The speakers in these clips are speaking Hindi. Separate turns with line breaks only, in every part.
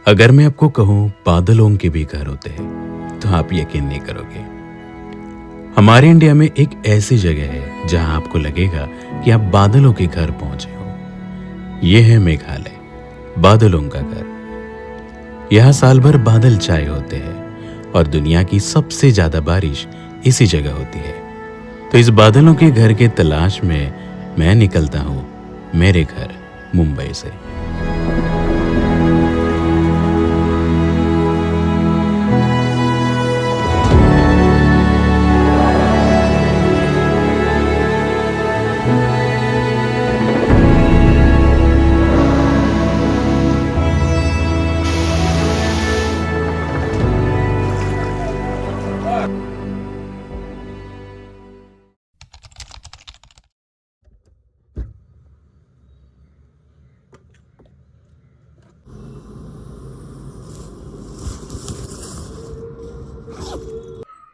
अगर मैं आपको कहूं बादलों के भी घर होते हैं तो आप यकीन नहीं करोगे। हमारे इंडिया में एक ऐसी जगह है जहां आपको लगेगा कि आप बादलों के घर पहुंचे हो। यह है मेघालय, बादलों का घर। यहाँ साल भर बादल छाए होते हैं और दुनिया की सबसे ज्यादा बारिश इसी जगह होती है। तो इस बादलों के घर के तलाश में मैं निकलता हूं मेरे घर मुंबई से।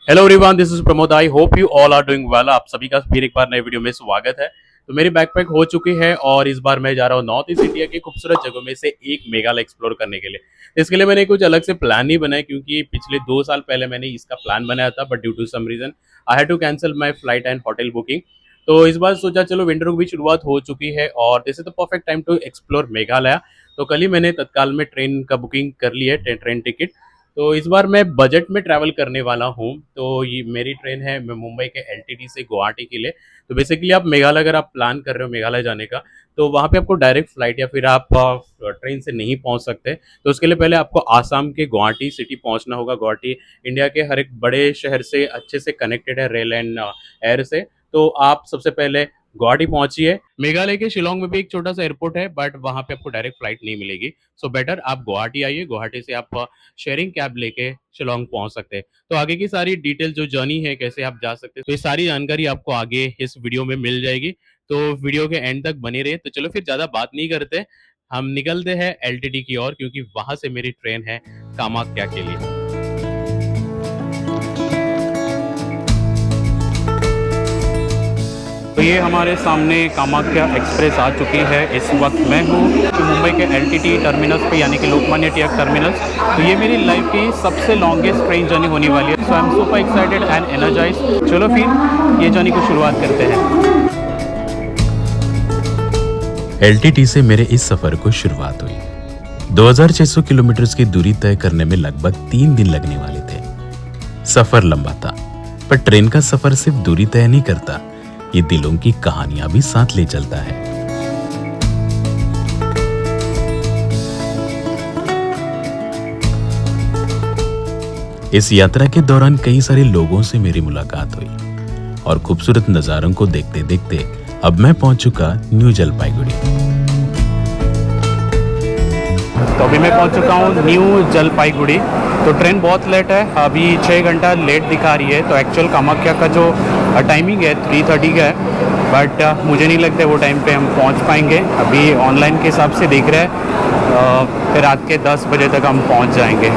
Hello everyone, this is Pramod. I hope you all are doing well. आप सभी का फिर एक बार नए वीडियो में स्वागत है। तो मेरी बैकपैक हो चुकी है और इस बार मैं जा रहा हूँ नॉर्थ ईस्ट इंडिया की खूबसूरत जगहों में से एक मेघालय एक्सप्लोर करने के लिए। इसके लिए मैंने कुछ अलग से प्लान नहीं बनाया, क्योंकि पिछले 2 साल पहले मैंने इसका प्लान बनाया था, but due to some reason I had to cancel my flight and hotel booking. तो इस बार सोचा चलो विंटर की भी शुरुआत हो चुकी है और this is the perfect time to explore Meghalaya. तो कल ही मैंने तत्काल में ट्रेन का बुकिंग कर ली है, ट्रेन टिकट। तो इस बार मैं बजट में ट्रैवल करने वाला हूँ। तो ये मेरी ट्रेन है मैं मुंबई के एलटीटी से गुवाहाटी के लिए। तो बेसिकली आप मेघालय, अगर आप प्लान कर रहे हो मेघालय जाने का, तो वहाँ पे आपको डायरेक्ट फ्लाइट या फिर आप ट्रेन से नहीं पहुँच सकते। तो उसके लिए पहले आपको आसाम के गुवाहाटी सिटी पहुँचना होगा। गुवाहाटी इंडिया के हर एक बड़े शहर से अच्छे से कनेक्टेड है रेल एंड एयर से। तो आप सबसे पहले गुवाहाटी पहुंचिए। मेघालय के शिलोंग में भी एक छोटा सा एयरपोर्ट है, बट वहां पे आपको डायरेक्ट फ्लाइट नहीं मिलेगी। सो बेटर आप गुवाहाटी आइए। गुवाहाटी से आप शेयरिंग कैब लेके शिलोंग पहुंच सकते हैं। तो आगे की सारी डिटेल जो जर्नी है, कैसे आप जा सकते हैं, तो ये सारी जानकारी आपको आगे इस वीडियो में मिल जाएगी। तो वीडियो के एंड तक बने रहे। तो चलो फिर ज्यादा बात नहीं करते, हम निकलते हैं एलटीटी की ओर, क्योंकि वहां से मेरी ट्रेन है कामाख्या के लिए। तो ये हमारे सामने कामाख्या एक्सप्रेस आ चुकी है। इस वक्त मैं हूँ मुंबई के एलटीटी टर्मिनस पे, यानी कि लोकमान्य टिलक टर्मिनस। तो ये मेरी लाइफ की सबसे लॉन्गेस्ट ट्रेन जर्नी होने वाली है। So I am super excited and energised. चलो फिर ये जर्नी को शुरुआत करते हैं।
एलटीटी से मेरे इस सफर को शुरुआत हुई। 2600 किलोमीटर की दूरी तय करने में लगभग 3 दिन लगने वाले थे। सफर लंबा था, पर ट्रेन का सफर सिर्फ दूरी तय नहीं करता, ये दिलों की कहानियां भी साथ ले चलता है। इस यात्रा के दौरान कई सारे लोगों से मेरी मुलाकात हुई और खूबसूरत नजारों को देखते देखते अब मैं पहुंच चुका न्यू जलपाईगुड़ी।
तो अभी मैं पहुंच चुका हूँ न्यू जलपाईगुड़ी। तो ट्रेन बहुत लेट है, अभी 6 घंटा लेट दिखा रही है। तो एक्चुअल कामाख्या का जो टाइमिंग है 3:30 का है, बट मुझे नहीं लगता वो टाइम पे हम पहुंच पाएंगे। अभी ऑनलाइन के हिसाब से दिख रहा है फिर रात के 10 बजे तक हम पहुंच जाएंगे।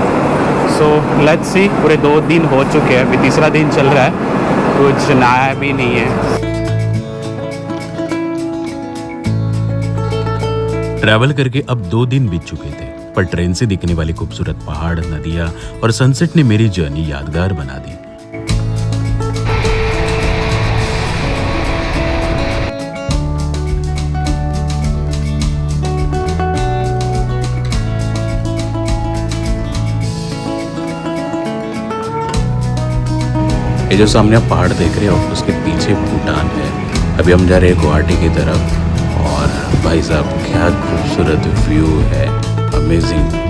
So let's see. पूरे 2 दिन हो चुके हैं, अभी तीसरा दिन चल रहा है, कुछ नया भी नहीं है।
ट्रैवल करके अब 2 दिन बीत चुके थे, पर ट्रेन से दिखने वाली खूबसूरत पहाड़, नदियां और सनसेट ने मेरी जर्नी यादगार बना दी। ये जो सामने आप पहाड़ देख रहे हो, उसके पीछे भूटान है। अभी हम जा रहे हैं गुवाहाटी की तरफ और भाई साहब क्या खूबसूरत व्यू है, अमेजिंग।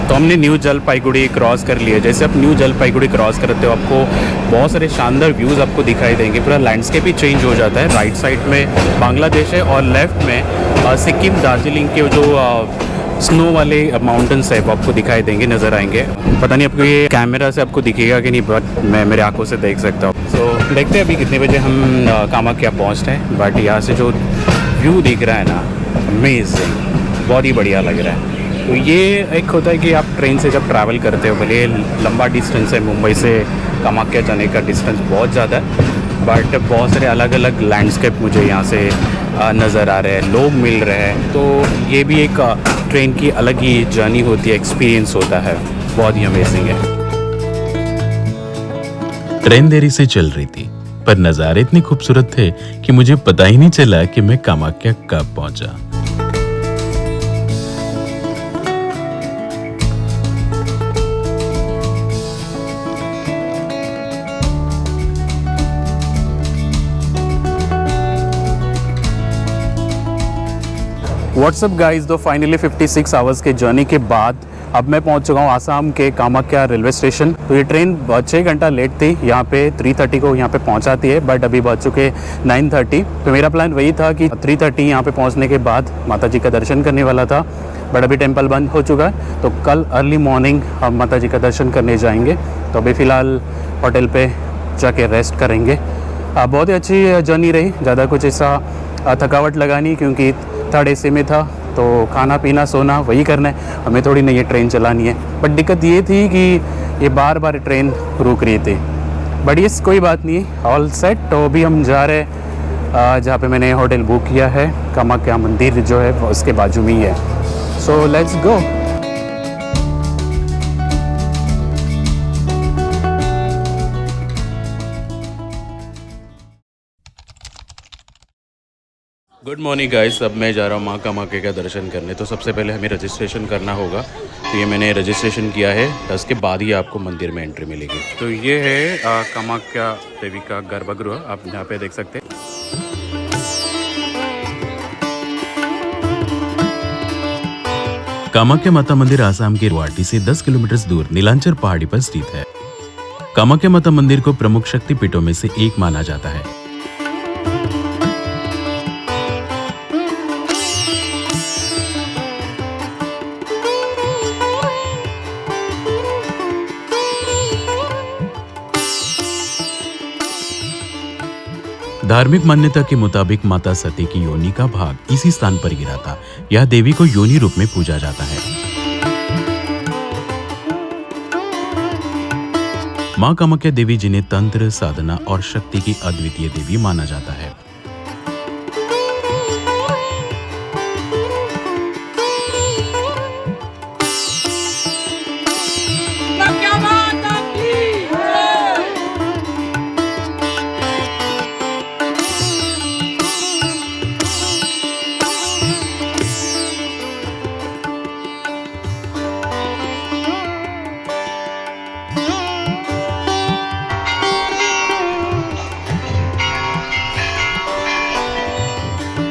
तो हमने न्यू जलपाईगुड़ी क्रॉस कर लिया। जैसे आप न्यू जलपाईगुड़ी क्रॉस करते हो, आपको बहुत सारे शानदार व्यूज़ आपको दिखाई देंगे। पूरा लैंडस्केप ही चेंज हो जाता है। राइट साइड में बांग्लादेश है और लेफ्ट में सिक्किम, दार्जिलिंग के जो स्नो वाले माउंटेन्स है वो आपको दिखाई देंगे, नज़र आएंगे। पता नहीं आपको ये कैमरा से आपको दिखेगा कि नहीं, बट मैं मेरे आंखों से देख सकता हूँ। सो देखते हैं अभी कितने बजे हम कामाख्या पहुँचते हैं। बट यहाँ से जो व्यू दिख रहा है ना, अमेजिंग, बहुत ही बढ़िया लग रहा है। तो ये एक होता है कि आप ट्रेन से जब ट्रैवल करते हो, भले लंबा डिस्टेंस है, मुंबई से कामाख्या जाने का डिस्टेंस बहुत ज़्यादा है, बट बहुत सारे अलग अलग लैंडस्केप मुझे यहाँ से नज़र आ रहे हैं, लोग मिल रहे हैं। तो ये भी एक ट्रेन की अलग ही जर्नी होती है, एक्सपीरियंस होता है, बहुत ही अमेजिंग है।
ट्रेन देरी से चल रही थी, पर नज़ारे इतने खूबसूरत थे कि मुझे पता ही नहीं चला कि मैं कामाख्या कब पहुंचा।
व्हाट्सअप गाइस, तो फाइनली 56 आवर्स के जर्नी के बाद अब मैं पहुंच चुका हूं आसाम के कामाख्या रेलवे स्टेशन। तो ये ट्रेन 6 घंटा लेट थी, यहाँ पे 3:30 को यहाँ पे पहुंचाती है, बट अभी बज चुके 9:30। तो मेरा प्लान वही था कि 3:30 यहाँ पे पहुंचने के बाद माता जी का दर्शन करने वाला था, बट अभी टेम्पल बंद हो चुका है। तो कल अर्ली मॉर्निंग हम माता जी का दर्शन करने जाएंगे। तो अभी फ़िलहाल होटल पे जाके रेस्ट करेंगे। बहुत ही अच्छी जर्नी रही, ज़्यादा कुछ ऐसा थकावट लगा नहीं, क्योंकि थर्ड AC में था, तो खाना पीना सोना वही करना है, हमें थोड़ी नहीं ये ट्रेन चलानी है। बट दिक्कत ये थी कि ये बार बार ट्रेन रुक रही थी, बट ये कोई बात नहीं, ऑल सेट। तो अभी हम जा रहे हैं जहाँ पे मैंने होटल बुक किया है, कामाख्या मंदिर जो है उसके बाजू में ही है। So let's go. Good morning guys, अब मैं जा रहा हूँ माँ कामाख्या का दर्शन करने। तो सबसे पहले हमें रजिस्ट्रेशन करना होगा, तो ये मैंने रजिस्ट्रेशन किया है, उसके बाद ही आपको मंदिर में एंट्री मिलेगी। तो ये है कामाख्या देवी का गर्भगृह, आप यहाँ पे देख सकते हैं।
कामाख्या माता मंदिर आसाम के गुवाहाटी से 10 किलोमीटर दूर नीलांचर पहाड़ी पर स्थित है। कामाख्या माता मंदिर को प्रमुख शक्तिपीठों में से एक माना जाता है। धार्मिक मान्यता के मुताबिक माता सती की योनि का भाग इसी स्थान पर गिरा था। यह देवी को योनि रूप में पूजा जाता है। मां कामाख्या देवी जिन्हें तंत्र, साधना और शक्ति की अद्वितीय देवी माना जाता है।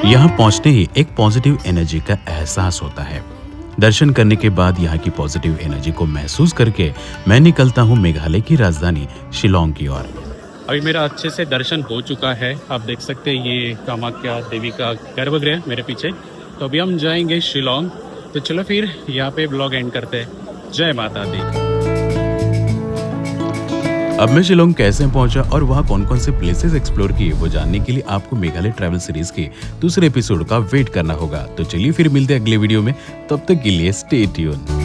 यहाँ पहुँचते ही एक पॉजिटिव एनर्जी का एहसास होता है। दर्शन करने के बाद यहाँ की पॉजिटिव एनर्जी को महसूस करके मैं निकलता हूँ मेघालय की राजधानी शिलोंग की ओर।
अभी मेरा अच्छे से दर्शन हो चुका है, आप देख सकते हैं ये कामाख्या देवी का गर्भगृह मेरे पीछे। तो अभी हम जाएंगे शिलोंग। तो चलो फिर यहाँ पे ब्लॉग एंड करते हैं। जय माता दी।
अब मैं शिलोंग कैसे पहुंचा और वहां कौन कौन से प्लेसेस एक्सप्लोर किए वो जानने के लिए आपको मेघालय ट्रैवल सीरीज के दूसरे एपिसोड का वेट करना होगा। तो चलिए फिर मिलते हैं अगले वीडियो में, तब तक के लिए स्टे ट्यून।